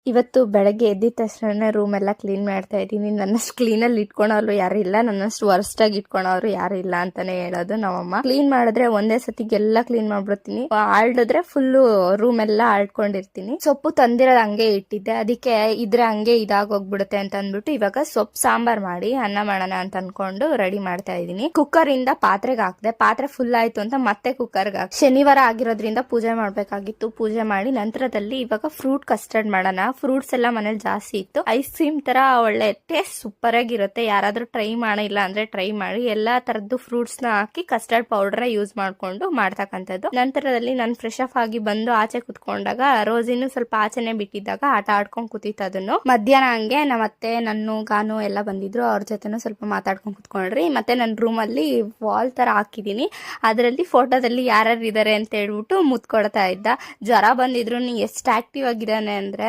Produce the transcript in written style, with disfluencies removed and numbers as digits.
ಇವತ್ತು ಬೆಳಗ್ಗೆ ಎದ್ದಿದ ತಕ್ಷಣ ರೂಮ್ ಎಲ್ಲ ಕ್ಲೀನ್ ಮಾಡ್ತಾ ಇದ್ದೀನಿ. ನನ್ನಷ್ಟು ಕ್ಲೀನಲ್ಲಿ ಇಟ್ಕೊಳೋರು ಯಾರು ಇಲ್ಲ, ನನ್ನಷ್ಟು ವರ್ಸ್ಟ್ ಆಗಿ ಇಟ್ಕೊಳೋರು ಯಾರು ಇಲ್ಲ ಅಂತಾನೆ ಹೇಳೋದು ನಮ್ಮಮ್ಮ. ಕ್ಲೀನ್ ಮಾಡಿದ್ರೆ ಒಂದೇ ಸತಿಗೆಲ್ಲ ಕ್ಲೀನ್ ಮಾಡ್ಬಿಡ್ತೀನಿ, ಆಳ್ಡಿದ್ರೆ ಫುಲ್ಲು ರೂಮ್ ಎಲ್ಲ ಆಳ್ಕೊಂಡಿರ್ತೀನಿ. ಸೊಪ್ಪು ತಂದಿರೋದು ಹಂಗೆ ಇಟ್ಟಿದ್ದೆ, ಅದಕ್ಕೆ ಇದ್ರೆ ಹಂಗೆ ಇದಾಗೋಗ್ಬಿಡುತ್ತೆ ಅಂತ ಅಂದ್ಬಿಟ್ಟು ಇವಾಗ ಸೊಪ್ಪು ಸಾಂಬಾರ್ ಮಾಡಿ ಅನ್ನ ಮಾಡೋಣ ಅಂತ ಅನ್ಕೊಂಡು ರೆಡಿ ಮಾಡ್ತಾ ಇದೀನಿ. ಕುಕ್ಕರ್ ಇಂದ ಪಾತ್ರೆಗೆ ಹಾಕ್ದೆ, ಪಾತ್ರೆ ಫುಲ್ ಆಯ್ತು ಅಂತ ಮತ್ತೆ ಕುಕ್ಕರ್ಗೆ ಹಾಕಿ. ಶನಿವಾರ ಆಗಿರೋದ್ರಿಂದ ಪೂಜೆ ಮಾಡ್ಬೇಕಾಗಿತ್ತು, ಪೂಜೆ ಮಾಡಿ ನಂತರದಲ್ಲಿ ಇವಾಗ ಫ್ರೂಟ್ ಕಸ್ಟರ್ಡ್ ಮಾಡೋಣ. ಫ್ರೂಟ್ಸ್ ಎಲ್ಲ ಮನೇಲಿ ಜಾಸ್ತಿ ಇತ್ತು. ಐಸ್ ಕ್ರೀಮ್ ತರ ಒಳ್ಳೆ ಟೇಸ್ಟ್ ಸೂಪರ್ ಆಗಿರುತ್ತೆ. ಯಾರಾದ್ರೂ ಟ್ರೈ ಮಾಡಿಲ್ಲ ಅಂದ್ರೆ ಟ್ರೈ ಮಾಡಿ. ಎಲ್ಲಾ ತರದ್ದು ಫ್ರೂಟ್ಸ್ ನ ಹಾಕಿ ಕಸ್ಟರ್ಡ್ ಪೌಡರ್ ಯೂಸ್ ಮಾಡ್ಕೊಂಡು ಮಾಡ್ತಕ್ಕಂಥದ್ದು. ನಂತರದಲ್ಲಿ ನಾನು ಫ್ರೆಶ್ ಅಪ್ ಆಗಿ ಬಂದು ಆಚೆ ಕುತ್ಕೊಂಡಾಗ ರೋಸಿನು ಸ್ವಲ್ಪ ಆಚೆನೆ ಬಿಟ್ಟಿದ್ದಾಗ ಆಟ ಆಡ್ಕೊಂಡು ಕೂತಿತ್ತು. ಅದನ್ನು ಮಧ್ಯಾಹ್ನ ಹಂಗೆ ನಮ್ಮತ್ತೆ ನನ್ನ ಗಾನು ಎಲ್ಲ ಬಂದಿದ್ರು, ಅವ್ರ ಜೊತೆನೂ ಸ್ವಲ್ಪ ಮಾತಾಡ್ಕೊಂಡು ಕುತ್ಕೊಂಡ್ರಿ. ಮತ್ತೆ ನನ್ನ ರೂಮ್ ಅಲ್ಲಿ ವಾಲ್ ತರ ಹಾಕಿದೀನಿ, ಅದರಲ್ಲಿ ಫೋಟೋದಲ್ಲಿ ಯಾರ್ಯಾರು ಇದಾರೆ ಅಂತ ಹೇಳ್ಬಿಟ್ಟು ಮುತ್ಕೊಡ್ತಾ ಇದ್ದ. ಜ್ವರ ಬಂದಿದ್ರು ಎಷ್ಟು ಆಕ್ಟಿವ್ ಆಗಿದ್ದಾನೆ ಅಂದ್ರೆ